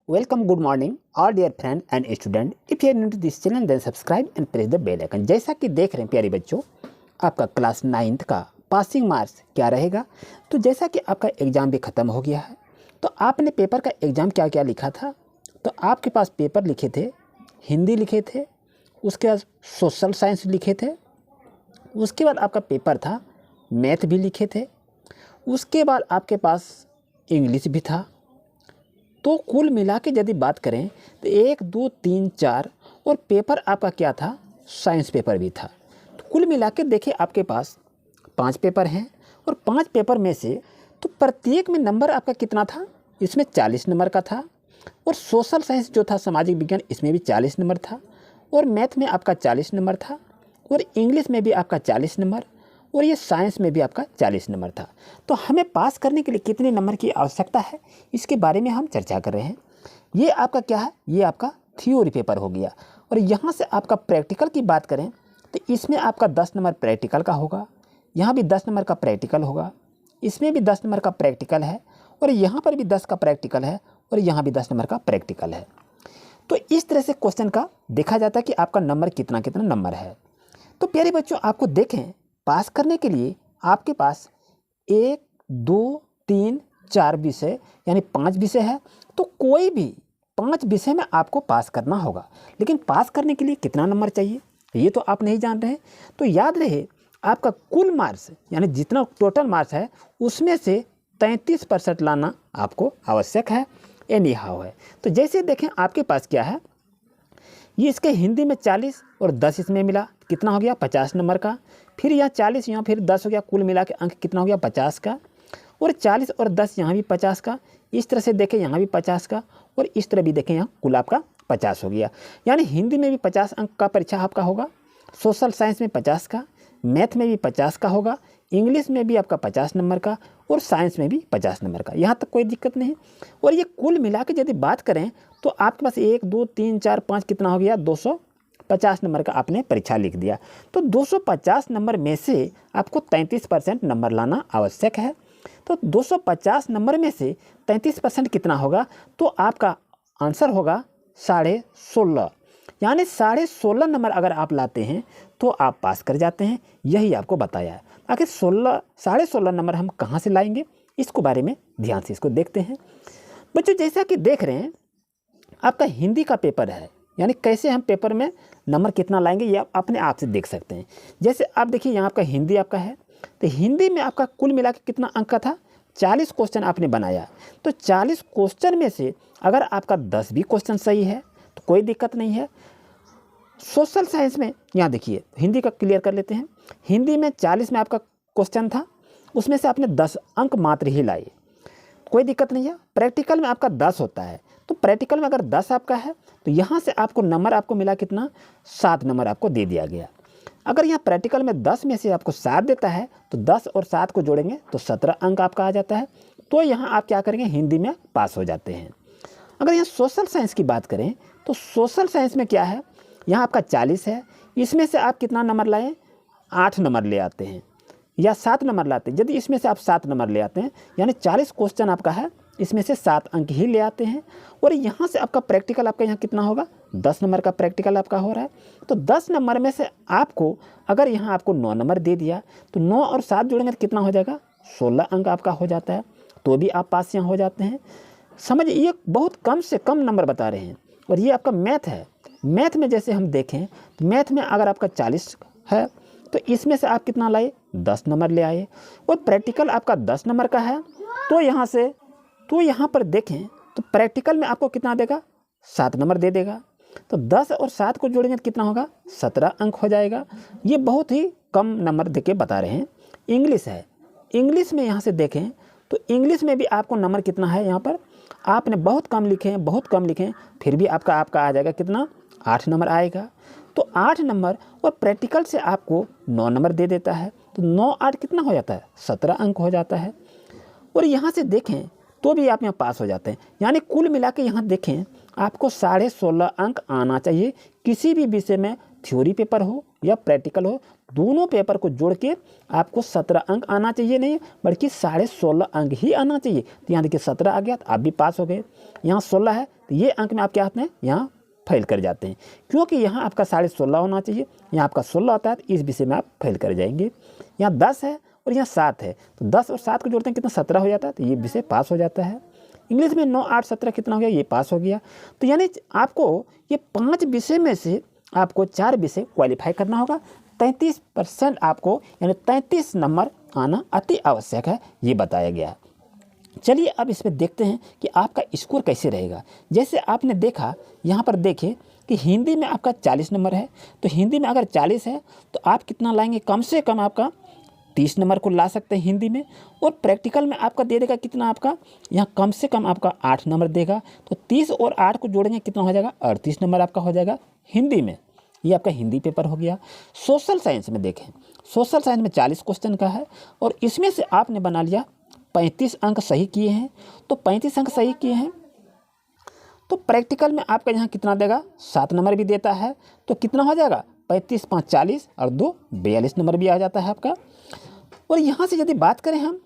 Welcome, good morning, all dear friend and student. If you are new to this channel, then subscribe and press the bell icon. जैसा कि देख रहे हैं प्यारे बच्चों, आपका क्लास 9th का पासिंग मार्क्स क्या रहेगा। तो जैसा कि आपका एग्ज़ाम भी ख़त्म हो गया है, तो आपने पेपर का एग्ज़ाम क्या क्या लिखा था। तो आपके पास पेपर लिखे थे, हिंदी लिखे थे, उसके बाद सोशल साइंस लिखे थे, उसके बाद आपका पेपर था मैथ भी लिखे थे, उसके बाद आपके पास इंग्लिश भी था। तो कुल मिला के यदि बात करें तो 1 2 3 4 और पेपर आपका क्या था, साइंस पेपर भी था। तो कुल मिला के देखिए आपके पास 5 पेपर हैं और 5 पेपर में से तो प्रत्येक में नंबर आपका कितना था, इसमें 40 नंबर का था। और सोशल साइंस जो था, सामाजिक विज्ञान, इसमें भी 40 नंबर था। और मैथ में आपका 40 नंबर था और इंग्लिश में भी आपका 40 नंबर और ये साइंस में भी आपका 40 नंबर था। तो हमें पास करने के लिए कितने नंबर की आवश्यकता है, इसके बारे में हम चर्चा कर रहे हैं। ये आपका क्या है, ये आपका थ्योरी पेपर हो गया। और यहाँ से आपका प्रैक्टिकल की बात करें तो इसमें आपका 10 नंबर प्रैक्टिकल का होगा, यहाँ भी 10 नंबर का प्रैक्टिकल होगा, इसमें भी 10 नंबर का प्रैक्टिकल है और यहाँ पर भी 10 का प्रैक्टिकल है और यहाँ भी 10 नंबर का प्रैक्टिकल है। तो इस तरह से क्वेश्चन का देखा जाता है कि आपका नंबर कितना कितना नंबर है। तो प्यारे बच्चों, आपको देखें पास करने के लिए आपके पास 1 2 3 4 विषय यानी 5 विषय है। तो कोई भी 5 विषय में आपको पास करना होगा। लेकिन पास करने के लिए कितना नंबर चाहिए ये तो आप नहीं जान रहे हैं। तो याद रहे, आपका कुल मार्क्स यानी जितना टोटल मार्क्स है उसमें से 33% लाना आपको आवश्यक है, एनी हाउ है। तो जैसे देखें आपके पास क्या है, ये इसके हिंदी में 40 और 10 इसमें मिला, कितना हो गया 50 नंबर का। फिर यहाँ 40 यहाँ फिर 10 हो गया, कुल मिला के अंक कितना हो गया 50 का। और 40 और 10 यहाँ भी 50 का। इस तरह से देखें यहाँ भी 50 का और इस तरह भी देखें यहाँ कुल आपका 50 हो गया। यानी हिंदी में भी 50 अंक का परीक्षा आपका होगा, सोशल साइंस में 50 का, मैथ में भी 50 का होगा, इंग्लिश में भी आपका 50 नंबर का और साइंस में भी 50 नंबर का। यहाँ तक कोई दिक्कत नहीं। और ये कुल मिला के यदि बात करें तो आपके पास 1 2 3 4 5 कितना हो गया 250 नंबर का आपने परीक्षा लिख दिया। तो 250 नंबर में से आपको 33% नंबर लाना आवश्यक है। तो 250 नंबर में से 33% कितना होगा, तो आपका आंसर होगा 16.5। यानी 16.5 नंबर अगर आप लाते हैं तो आप पास कर जाते हैं, यही आपको बताया है। आखिर 16.5 नंबर हम कहाँ से लाएंगे, इसको बारे में ध्यान से इसको देखते हैं। बच्चों जैसा कि देख रहे हैं आपका हिंदी का पेपर है, यानी कैसे हम पेपर में नंबर कितना लाएंगे ये आप अपने आप से देख सकते हैं। जैसे आप देखिए यहाँ आपका हिंदी आपका है, तो हिंदी में आपका कुल मिला के कितना अंक का था, 40 क्वेश्चन आपने बनाया। तो 40 क्वेश्चन में से अगर आपका 10 भी क्वेश्चन सही है तो कोई दिक्कत नहीं है। सोशल साइंस में यहाँ देखिए, हिंदी का क्लियर कर लेते हैं। हिंदी में 40 में आपका क्वेश्चन था, उसमें से आपने 10 अंक मात्र ही लाए, कोई दिक्कत नहीं है। प्रैक्टिकल में आपका 10 होता है, तो प्रैक्टिकल में अगर 10 आपका है तो यहाँ से आपको नंबर आपको मिला कितना, 7 नंबर आपको दे दिया गया। अगर यहाँ प्रैक्टिकल में 10 में से आपको 7 देता है तो 10 और 7 को जोड़ेंगे तो 17 अंक आपका आ जाता है। तो यहाँ आप क्या करेंगे, हिंदी में पास हो जाते हैं। अगर यहाँ सोशल साइंस की बात करें तो सोशल साइंस में क्या है, यहाँ आपका 40 है, इसमें से आप कितना नंबर लाएँ, 8 नंबर ले आते हैं या 7 नंबर लाते हैं। यदि इसमें से आप 7 नंबर ले आते हैं यानी 40 क्वेश्चन आपका है, इसमें से 7 अंक ही ले आते हैं। और यहाँ से आपका प्रैक्टिकल आपका यहाँ कितना होगा, 10 नंबर का प्रैक्टिकल आपका हो रहा है। तो 10 नंबर में से आपको अगर यहाँ आपको 9 नंबर दे दिया तो 9 और 7 जोड़ेंगे तो कितना हो जाएगा, 16 अंक आपका हो जाता है। तो भी आप पास यहाँ हो जाते हैं। समझ, ये बहुत कम से कम नंबर बता रहे हैं। और ये आपका मैथ है। मैथ में जैसे हम देखें तो मैथ में अगर आपका 40 है तो इसमें से आप कितना लाए, 10 नंबर ले आए। और प्रैक्टिकल आपका 10 नंबर का है, तो यहाँ पर देखें तो प्रैक्टिकल में आपको कितना देगा, 7 नंबर दे देगा। तो 10 और 7 को जोड़ेंगे तो कितना होगा, 17 अंक हो जाएगा। ये बहुत ही कम नंबर दे के बता रहे हैं। इंग्लिश है, इंग्लिश में यहाँ से देखें तो इंग्लिश में भी आपको नंबर कितना है, यहाँ पर आपने बहुत कम लिखे हैं, बहुत कम लिखे हैं, फिर भी आपका आ जाएगा कितना, 8 नंबर आएगा। तो 8 नंबर और प्रैक्टिकल से आपको 9 नंबर दे देता है। तो 9 8 कितना हो जाता है, 17 अंक हो जाता है। और यहाँ से देखें तो भी आप यहाँ पास हो जाते हैं। यानी कुल मिला के यहाँ देखें आपको 16.5 अंक आना चाहिए किसी भी विषय में थ्योरी पेपर हो या प्रैक्टिकल हो, दोनों पेपर को जोड़ के आपको 17 अंक आना चाहिए, नहीं बल्कि 16.5 अंक ही आना चाहिए। तो यहाँ देखिए 17 आ गया तो आप भी पास हो गए, यहाँ 16 है तो ये अंक में आप क्या आते हैं, यहाँ फेल कर जाते हैं, क्योंकि यहाँ आपका 16.5 होना चाहिए, यहाँ आपका 16 होता है तो इस विषय में आप फेल कर जाएंगे। यहाँ 10 है और यहाँ 7 है, तो 10 और 7 को जोड़ते हैं कितना 17 हो जाता है, तो ये विषय पास हो जाता है। इंग्लिश में 9, 8, 17 कितना हो गया, ये पास हो गया। तो यानी आपको ये 5 विषय में से आपको 4 विषय क्वालिफाई करना होगा। 33% आपको यानी 33 नंबर आना अति आवश्यक है, ये बताया गया है। चलिए अब इसमें देखते हैं कि आपका स्कोर कैसे रहेगा। जैसे आपने देखा यहाँ पर देखिए कि हिंदी में आपका 40 नंबर है, तो हिंदी में अगर 40 है तो आप कितना लाएंगे, कम से कम आपका 30 नंबर को ला सकते हैं हिंदी में। और प्रैक्टिकल में आपका दे देगा कितना, आपका यहाँ कम से कम आपका 8 नंबर देगा, तो 30 और 8 को जोड़ेंगे कितना हो जाएगा, 38 नंबर आपका हो जाएगा हिंदी में। ये आपका हिंदी पेपर हो गया। सोशल साइंस में देखें, सोशल साइंस में 40 क्वेश्चन का है और इसमें से आपने बना लिया 35 अंक सही किए हैं, तो 35 अंक सही किए हैं तो प्रैक्टिकल में आपका यहाँ कितना देगा, 7 नंबर भी देता है, तो कितना हो जाएगा 35, 5, 40 और 2, 42 नंबर भी आ जाता है आपका। और यहाँ से यदि बात करें हम,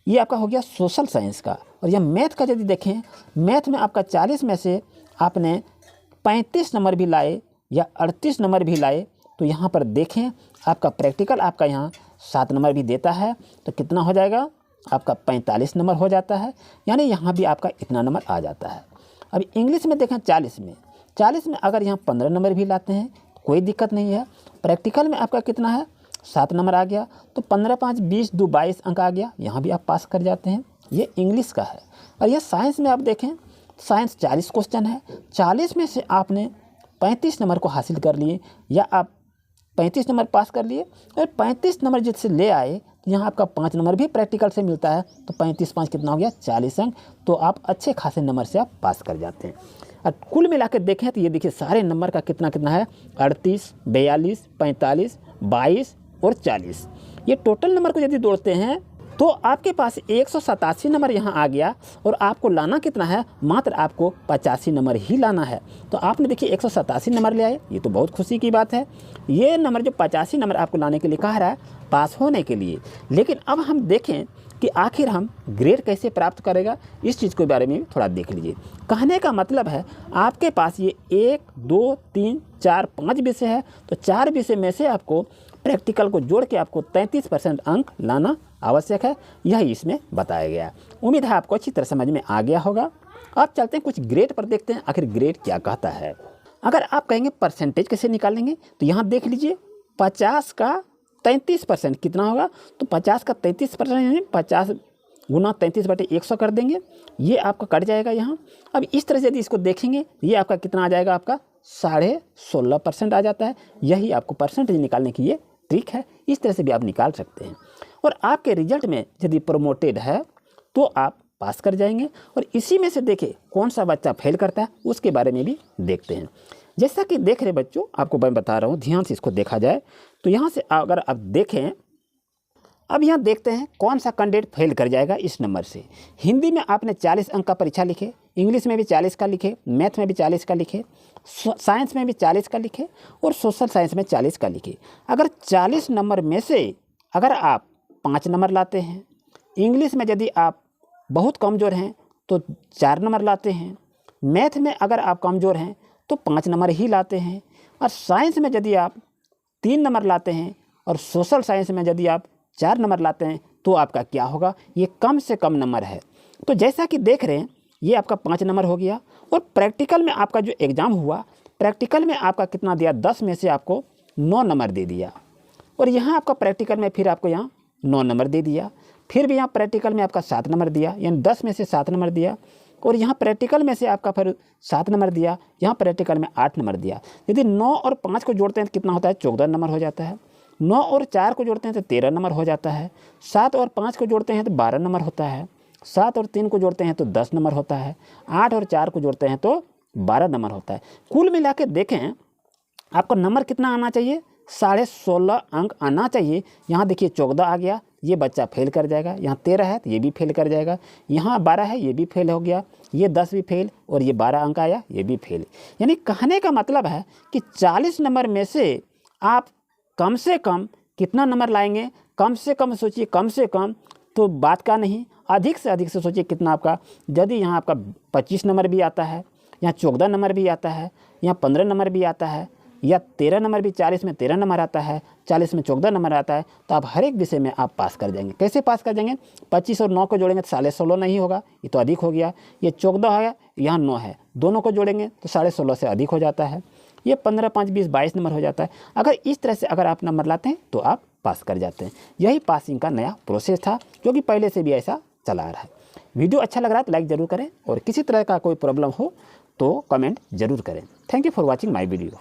ये आपका हो गया सोशल साइंस का। और यह मैथ का यदि देखें, मैथ में आपका 40 में से आपने 35 नंबर भी लाए या 38 नंबर भी लाए, तो यहाँ पर देखें आपका प्रैक्टिकल आपका यहाँ 7 नंबर भी देता है, तो कितना हो जाएगा आपका 45 नंबर हो जाता है, यानी यहाँ भी आपका इतना नंबर आ जाता है। अब इंग्लिश में देखें 40 में अगर यहाँ 15 नंबर भी लाते हैं तो कोई दिक्कत नहीं है। प्रैक्टिकल में आपका कितना है, 7 नंबर आ गया, तो 15, 5, 20, 2, 22 अंक आ गया, यहाँ भी आप पास कर जाते हैं। ये इंग्लिश का है। और ये साइंस में आप देखें, साइंस 40 क्वेश्चन है, 40 में से आपने 35 नंबर को हासिल कर लिए या आप 35 नंबर पास कर लिए, और 35 नंबर जिससे ले आए तो यहाँ आपका 5 नंबर भी प्रैक्टिकल से मिलता है, तो 35, 5 कितना हो गया 40 अंक, तो आप अच्छे खासे नंबर से आप पास कर जाते हैं। और कुल मिला के देखें तो ये देखिए सारे नंबर का कितना कितना है, 38, 42, 45, 22 और 40। ये टोटल नंबर को यदि जोड़ते हैं तो आपके पास 187 नंबर यहाँ आ गया, और आपको लाना कितना है, मात्र आपको 85 नंबर ही लाना है। तो आपने देखिए 187 नंबर ले आए, ये तो बहुत खुशी की बात है। ये नंबर जो 85 नंबर आपको लाने के लिए कहा रहा है पास होने के लिए। लेकिन अब हम देखें कि आखिर हम ग्रेड कैसे प्राप्त करेगा, इस चीज़ के बारे में थोड़ा देख लीजिए। कहने का मतलब है आपके पास ये 1, 2, 3, 4, 5 विषय है, तो 4 विषय में से आपको प्रैक्टिकल को जोड़ के आपको 33% अंक लाना आवश्यक है, यही इसमें बताया गया है। उम्मीद है आपको अच्छी तरह समझ में आ गया होगा। अब चलते हैं कुछ ग्रेड पर, देखते हैं आखिर ग्रेड क्या कहता है। अगर आप कहेंगे परसेंटेज कैसे निकालेंगे, तो यहाँ देख लीजिए 50 का 33% कितना होगा, तो 50 का 33% यानी 50 गुना 33/100 कर देंगे, ये आपका कट जाएगा यहाँ। अब इस तरह से यदि इसको देखेंगे, ये आपका कितना आ जाएगा, आपका 16.5% आ जाता है। यही आपको परसेंटेज निकालने की ये ट्रिक है, इस तरह से भी आप निकाल सकते हैं। और आपके रिजल्ट में यदि प्रमोटेड है तो आप पास कर जाएंगे। और इसी में से देखिए कौन सा बच्चा फेल करता है, उसके बारे में भी देखते हैं। जैसा कि देख रहे बच्चों, आपको मैं बता रहा हूँ, ध्यान से इसको देखा जाए तो यहाँ से अगर आप देखें, अब यहाँ देखते हैं कौन सा कैंडिडेट फेल कर जाएगा इस नंबर से। हिंदी में आपने 40 अंक का परीक्षा लिखे, इंग्लिश में भी 40 का लिखे, मैथ में भी 40 का लिखे, साइंस में भी 40 का लिखे और सोशल साइंस में 40 का लिखे। अगर 40 नंबर में से अगर आप 5 नंबर लाते हैं, इंग्लिश में यदि आप बहुत कमज़ोर हैं तो 4 नंबर लाते हैं, मैथ में अगर आप कमज़ोर हैं तो 5 नंबर ही लाते हैं, और साइंस में यदि आप 3 नंबर लाते हैं और सोशल साइंस में यदि आप 4 नंबर लाते हैं तो आपका क्या होगा, ये कम से कम नंबर है। तो जैसा कि देख रहे हैं ये आपका 5 नंबर हो गया। और प्रैक्टिकल में आपका जो एग्ज़ाम हुआ, प्रैक्टिकल में आपका कितना दिया, 10 में से आपको 9 नंबर दे दिया। और यहाँ आपका प्रैक्टिकल में फिर आपको यहाँ 9 नंबर दे दिया, फिर भी यहाँ प्रैक्टिकल में आपका 7 नंबर दिया, यानी 10 में से 7 नंबर दिया। और यहाँ प्रैक्टिकल में से आपका फिर 7 नंबर दिया, यहाँ प्रैक्टिकल में 8 नंबर दिया। यदि 9 और 5 को जोड़ते हैं तो कितना होता है, 14 नंबर हो जाता है। 9 और 4 को जोड़ते हैं तो 13 नंबर हो जाता है। 7 और 5 को जोड़ते हैं तो 12 नंबर होता है। 7 और 3 को जोड़ते हैं तो 10 नंबर होता है। 8 और 4 को जोड़ते हैं तो 12 नंबर होता है। कुल मिला के देखें आपका नंबर कितना आना चाहिए, 16.5 अंक आना चाहिए। यहाँ देखिए 14 आ गया, ये बच्चा फेल कर जाएगा। यहाँ 13 है तो ये भी फेल कर जाएगा, यहाँ 12 है ये भी फेल हो गया, ये 10 भी फेल और ये 12 अंक आया ये भी फेल। यानी कहने का मतलब है कि 40 नंबर में से आप कम से कम कितना नंबर लाएंगे, कम से कम सोचिए, कम से कम तो बात का नहीं, अधिक से सोचिए कितना आपका। यदि यहाँ आपका 25 नंबर भी आता है, यहाँ 14 नंबर भी आता है, यहाँ 15 नंबर भी आता है, या 13 नंबर भी, 40 में 13 नंबर आता है, 40 में 14 नंबर आता है, तो आप हर एक विषय में आप पास कर जाएंगे। कैसे पास कर जाएंगे? 25 और 9 को जोड़ेंगे तो 16.5 नहीं होगा, ये तो अधिक हो गया। ये 14 है, यहाँ 9 है, दोनों को जोड़ेंगे तो 16.5 से अधिक हो जाता है। ये 15, 5, 20, 22 नंबर हो जाता है। अगर इस तरह से अगर आप नंबर लाते हैं तो आप पास कर जाते हैं। यही पासिंग का नया प्रोसेस था, जो कि पहले से भी ऐसा चला आ रहा है। वीडियो अच्छा लग रहा है तो लाइक ज़रूर करें, और किसी तरह का कोई प्रॉब्लम हो तो कमेंट ज़रूर करें। Thank you for watching my video.